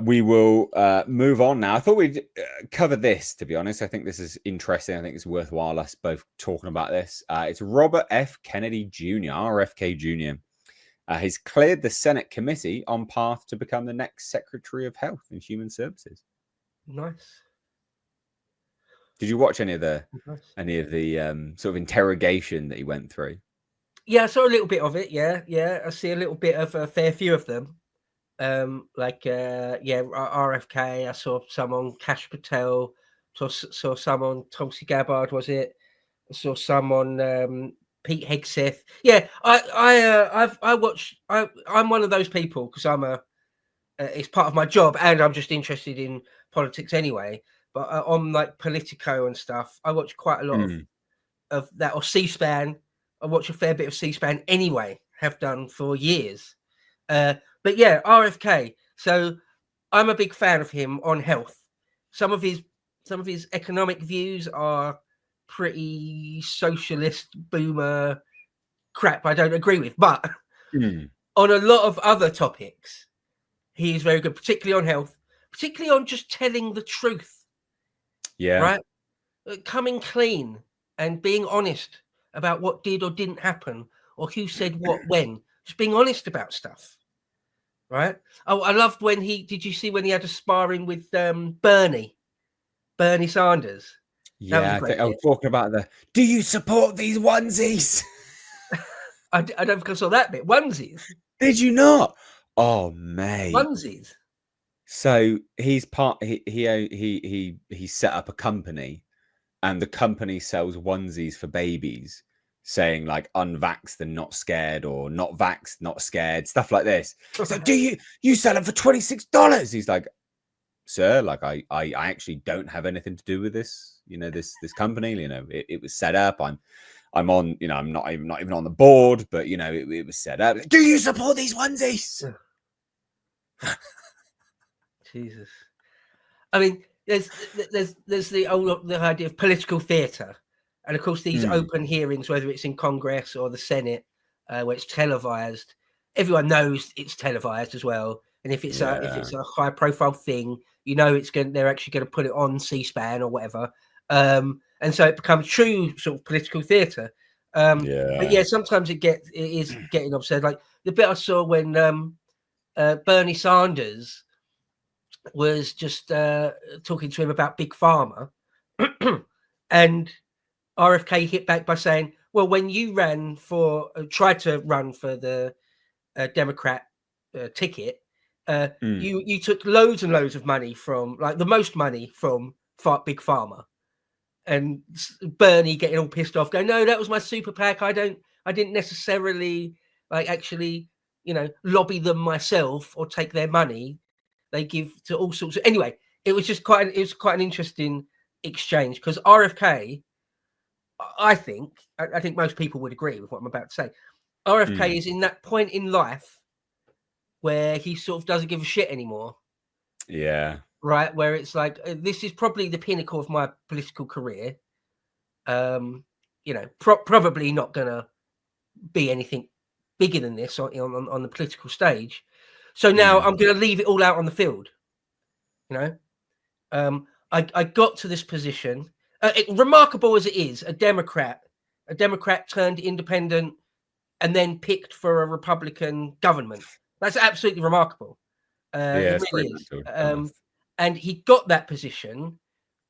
We will move on now. I thought we'd cover this, to be honest. I think this is interesting. I think it's worthwhile us both talking about this. It's Robert F. Kennedy Jr., RFK Jr. He's cleared the Senate committee on path to become the next Secretary of Health and Human Services. Nice. Did you watch any of the sort of interrogation that he went through? Yeah, I saw a little bit of it. Yeah. I see a little bit of a fair few of them. RFK. I saw some on Kash Patel. Saw some on Tulsi Gabbard. Was it? I saw some on Pete Hegseth. Yeah, I watch. I'm one of those people because I'm it's part of my job and I'm just interested in politics anyway. But on like Politico and stuff, I watch quite a lot of that, or C-SPAN. I watch a fair bit of C-SPAN anyway. Have done for years. But yeah, RFK. So I'm a big fan of him on health. Some of his economic views are pretty socialist boomer crap I don't agree with, but on a lot of other topics, he is very good, particularly on health, particularly on just telling the truth. Yeah. Right? Coming clean and being honest about what did or didn't happen or who said what when. Just being honest about stuff. Right? Oh, I loved when did you see when he had a sparring with Bernie Sanders? Yeah, I was talking about do you support these onesies? I don't think I saw that bit. Onesies? Did you not? Oh, mate. Onesies? So he's he set up a company, and the company sells onesies for babies, saying like unvaxxed and not scared, or not vaxxed, not scared, stuff like this. So do you sell them for $26? He's like, sir, like I actually don't have anything to do with this. This company. It was set up. I'm on. I'm not even on the board, but it was set up. Do you support these onesies? Jesus. I mean, there's the idea of political theatre, and of course these open hearings, whether it's in Congress or the Senate, where it's televised, everyone knows it's televised as well. And if it's a high profile thing, they're actually going to put it on C-SPAN or whatever, and so it becomes true sort of political theatre. But yeah, sometimes it is getting absurd. Like the bit I saw when Bernie Sanders was just talking to him about Big Pharma, and RFK hit back by saying, well, when you tried to run for the Democrat ticket, you took loads and loads of money from, like, the most money from Big Pharma. And Bernie getting all pissed off, going, no, that was my super PAC. I didn't necessarily actually lobby them myself or take their money. They give to all sorts of. Anyway, it was quite an interesting exchange, because RFK, I think most people would agree with what I'm about to say. RFK is in that point in life where he sort of doesn't give a shit anymore. Yeah. Right, where it's like, this is probably the pinnacle of my political career. Probably not gonna be anything bigger than this on the political stage. So now I'm going to leave it all out on the field. I got to this position, remarkable as it is, a Democrat turned independent and then picked for a Republican government. That's absolutely remarkable. It really is. And he got that position,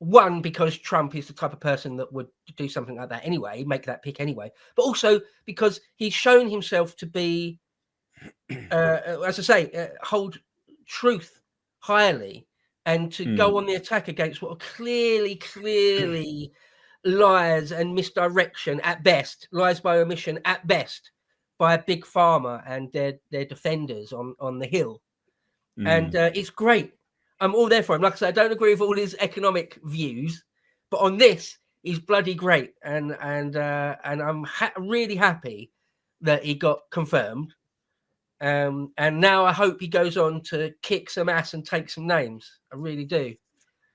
one, because Trump is the type of person that would do something like that anyway, make that pick anyway, but also because he's shown himself to be, as I say, hold truth highly, and to go on the attack against what are clearly lies and misdirection at best, lies by omission at best, by Big Pharma and their defenders on the Hill. And it's great. I'm all there for him. Like I said, I don't agree with all his economic views, but on this, he's bloody great. And I'm really happy that he got confirmed. And now I hope he goes on to kick some ass and take some names. I really do.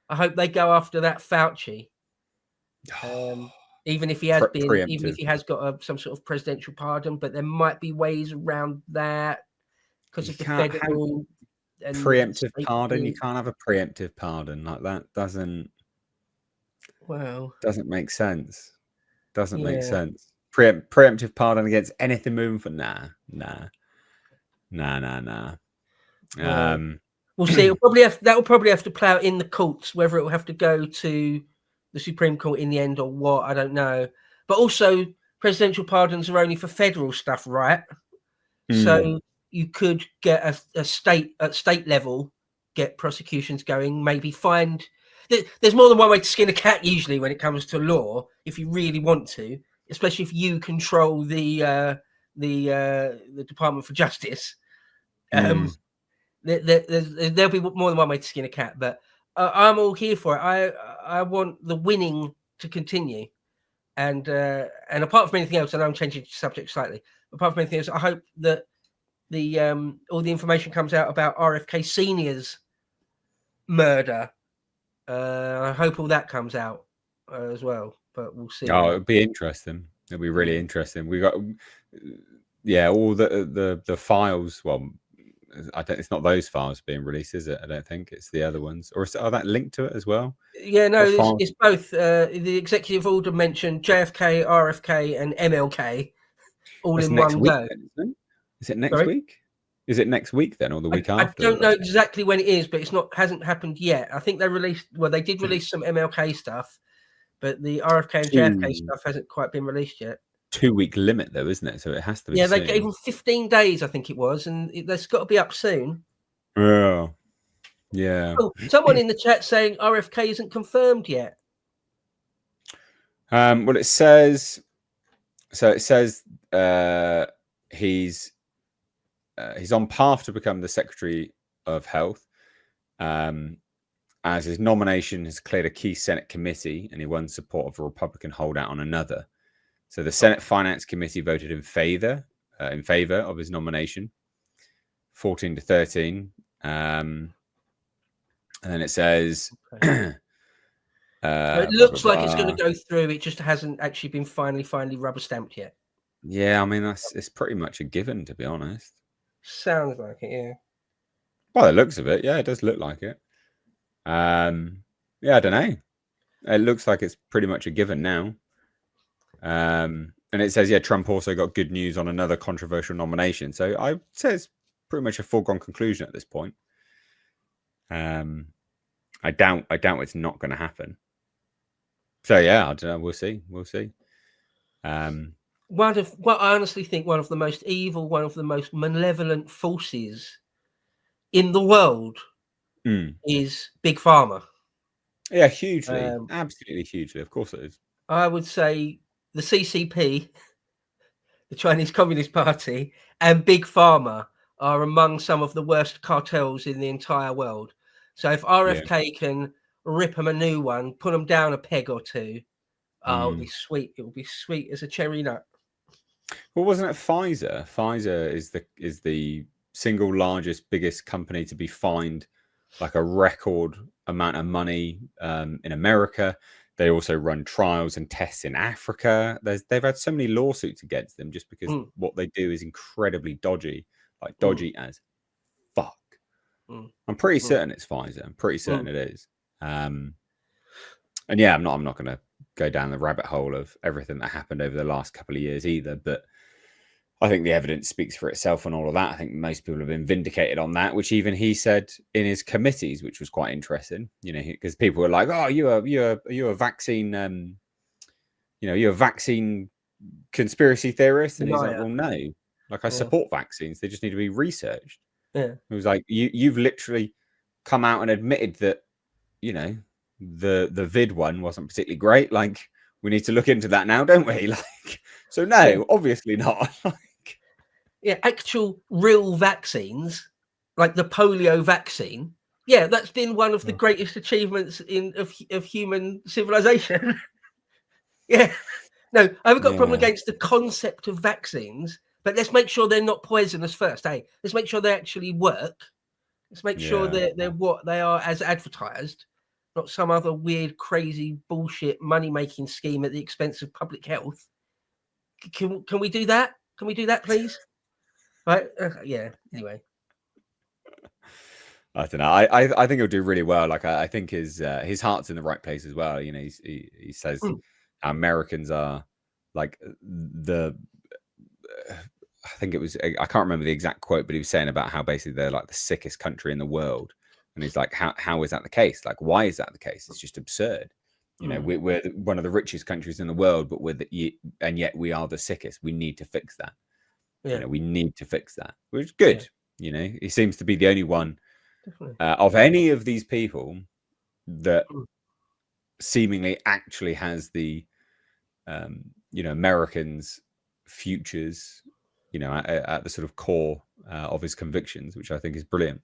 I hope they go after that Fauci. Even if he has got some sort of presidential pardon, but there might be ways around that because of the federal and preemptive pardon. You can't have a preemptive pardon like that. Doesn't make sense. Doesn't make sense. Preemptive pardon against anything moving for nah. We'll see. That will probably have to play out in the courts, whether it will have to go to the Supreme Court in the end or what, I don't know. But also, presidential pardons are only for federal stuff, right? So you could get a state at state level, get prosecutions going, maybe find. There's more than one way to skin a cat usually when it comes to law, if you really want to, especially if you control the Department for Justice. There'll be more than one way to skin a cat, but I'm all here for it. I want the winning to continue, and apart from anything else, and I'm changing the subject slightly. Apart from anything else, I hope that the all the information comes out about RFK Sr.'s murder. I hope all that comes out as well, but we'll see. Oh, it'll be interesting. It'll be really interesting. We got all the files. Well, it's not those files being released, is it? I don't think it's the other ones, or are that linked to it as well? Yeah, no, it's both. The executive order mentioned JFK, RFK, and MLK all in one go. Is it next week? Is it next week then, or the week after? I don't know exactly when it is, but hasn't happened yet. I think they did release some MLK stuff, but the RFK and JFK stuff hasn't quite been released yet. 2-week limit though, isn't it? So it has to be. Yeah, they gave them 15 days, I think it was, and that's got to be up soon. Yeah. Oh, someone in the chat saying RFK isn't confirmed yet. Well, it says. So it says he's on path to become the Secretary of Health, as his nomination has cleared a key Senate committee, and he won support of a Republican holdout on another. So the Senate Finance Committee voted in favor of his nomination, 14-13. And then it says. It looks like it's going to go through. It just hasn't actually been finally rubber stamped yet. Yeah, I mean it's pretty much a given, to be honest. Sounds like it, yeah. By the looks of it, yeah, it does look like it. Yeah, I don't know. It looks like it's pretty much a given now. And it says, Trump also got good news on another controversial nomination. So I say it's pretty much a foregone conclusion at this point. I doubt it's not going to happen. So yeah, I don't know. We'll see. What I honestly think one of the most evil, one of the most malevolent forces in the world is Big Pharma. Yeah, hugely, absolutely hugely. Of course it is. I would say the CCP, the Chinese Communist Party, and Big Pharma are among some of the worst cartels in the entire world. So if RFK can rip them a new one, put them down a peg or two, it'll be sweet. It will be sweet as a cherry nut. Well, wasn't it Pfizer? Pfizer is the single largest, biggest company to be fined like a record amount of money in America. They also run trials and tests in Africa. They've had so many lawsuits against them just because what they do is incredibly dodgy, like dodgy as fuck. I'm pretty certain it's Pfizer. I'm pretty certain it is. And yeah, I'm not going to go down the rabbit hole of everything that happened over the last couple of years either, but I think the evidence speaks for itself on all of that. I think most people have been vindicated on that, which even he said in his committees, which was quite interesting, because people were like, "Oh, you're a vaccine, you're a vaccine conspiracy theorist," and he's like, "Well, no, like I support vaccines. They just need to be researched." Yeah, it was like you've literally come out and admitted that, the vid one wasn't particularly great. Like, we need to look into that now, don't we? Like, so no, obviously not. Yeah, actual real vaccines, like the polio vaccine. Yeah, that's been one of the greatest achievements of human civilization. Yeah, no, I haven't got a problem against the concept of vaccines, but let's make sure they're not poisonous first. Hey, let's make sure they actually work. Let's make sure they're what they are as advertised, not some other weird, crazy bullshit money-making scheme at the expense of public health. Can we do that? Can we do that, please? Right? Yeah. Anyway. I don't know. I think he'll do really well. Like I think his heart's in the right place as well. You know, he says Americans are like the. I think it was. I can't remember the exact quote, but he was saying about how basically they're like the sickest country in the world, and he's like, how is that the case? Like, why is that the case? It's just absurd. You know, we're one of the richest countries in the world, but and yet we are the sickest. We need to fix that. Yeah. You know, we need to fix that. Which is good. Yeah. You know, he seems to be the only one of any of these people that seemingly actually has the, you know, Americans' futures, you know, at the sort of core of his convictions, which I think is brilliant.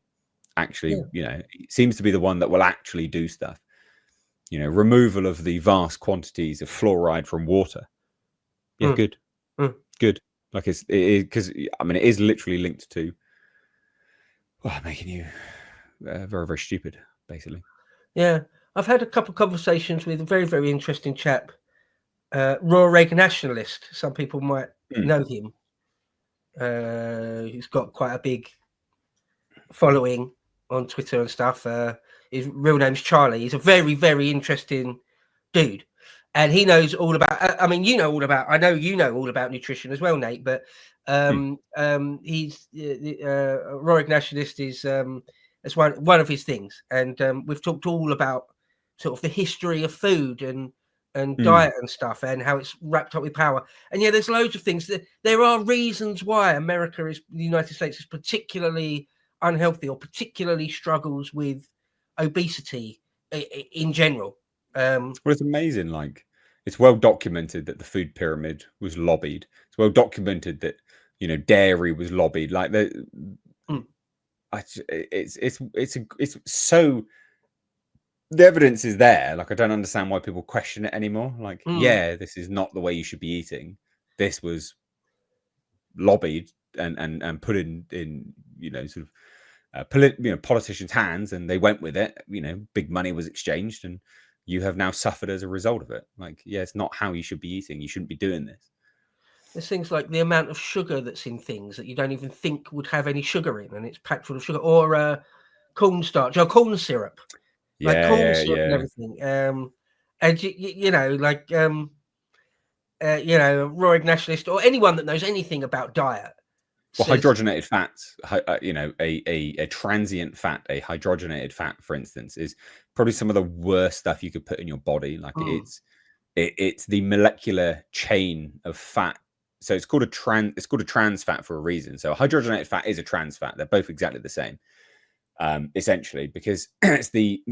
Actually, you know, he seems to be the one that will actually do stuff. You know, removal of the vast quantities of fluoride from water. Yeah, good. Good. Like it is, because I mean, it is literally linked to making you very, very stupid, basically. Yeah, I've had a couple of conversations with a very, very interesting chap, raw egg nationalist. Some people might know him. He's got quite a big following on Twitter and stuff. His real name's Charlie. He's a very, very interesting dude. And he knows all about, I mean, you know all about, I know you know all about nutrition as well, Nate, but he's, raw egg nationalist is, it's one of his things. And we've talked all about sort of the history of food and diet and stuff, and how it's wrapped up with power. And yeah, there's loads of things. There are reasons why the United States is particularly unhealthy or particularly struggles with obesity in general. Well, it's amazing. Like, it's well documented that the food pyramid was lobbied. It's well documented that, you know, dairy was lobbied. Like it's so, the evidence is there. Like, I don't understand why people question it anymore. Like, yeah, this is not the way you should be eating. This was lobbied and put in you know, sort of politicians' hands, and they went with it. You know, big money was exchanged, and you have now suffered as a result of it. Like, yeah, it's not how you should be eating. You shouldn't be doing this. There's things like the amount of sugar that's in things that you don't even think would have any sugar in, and it's packed full of sugar, or cornstarch or corn syrup, like corn syrup and everything. And you know, like you know, raw egg nationalist or anyone that knows anything about diet. Well, hydrogenated fats, you know, a transient fat, a hydrogenated fat, for instance, is probably some of the worst stuff you could put in your body. Like it's the molecular chain of fat. So it's called a trans fat for a reason. So a hydrogenated fat is a trans fat. They're both exactly the same, essentially, because it's the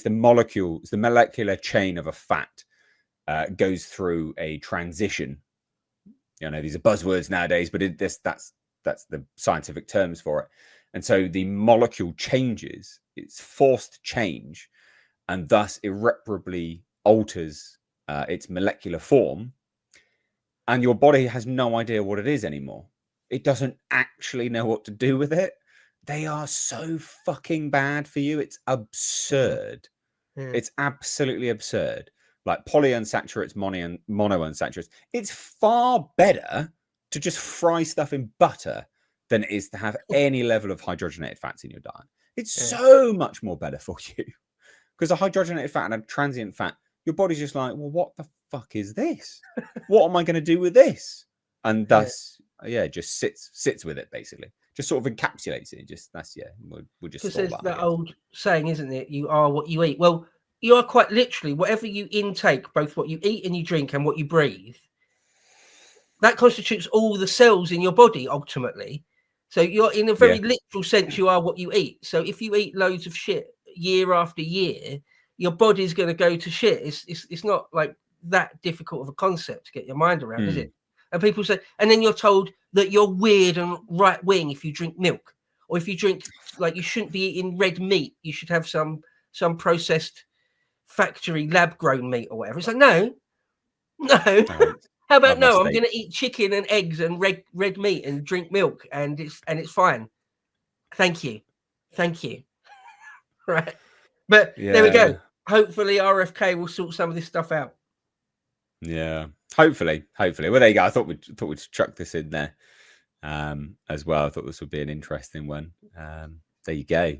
molecular chain of a fat goes through a transition. You know, these are buzzwords nowadays, but that's the scientific terms for it. And so the molecule changes, it's forced change, and thus irreparably alters its molecular form. And your body has no idea what it is anymore. It doesn't actually know what to do with it. They are so fucking bad for you. It's absurd. It's absolutely absurd. Like polyunsaturates, monounsaturates. It's far better to just fry stuff in butter than it is to have any level of hydrogenated fats in your diet. It's so much more better for you. Because a hydrogenated fat and a transient fat, your body's just like, well, what the fuck is this? What am I going to do with this? And thus, just sits with it, basically. Just sort of encapsulates it. We'll just because there's that old saying, isn't it? You are what you eat. Well, you are quite literally whatever you intake, both what you eat and you drink and what you breathe. That constitutes all the cells in your body, ultimately. So you're, in a very literal sense, you are what you eat. So if you eat loads of shit year after year, your body's going to go to shit. It's not like that difficult of a concept to get your mind around, is it? And people say, and then you're told that you're weird and right wing if you drink milk, or if you drink, like, you shouldn't be eating red meat. You should have some processed factory lab grown meat or whatever. It's like, no. How about no? I'm going to eat chicken and eggs and red meat and drink milk, and it's fine. Thank you. Right, but there we go. Hopefully, RFK will sort some of this stuff out. Yeah, hopefully. Well, there you go. I thought we'd chuck this in there as well. I thought this would be an interesting one. There you go.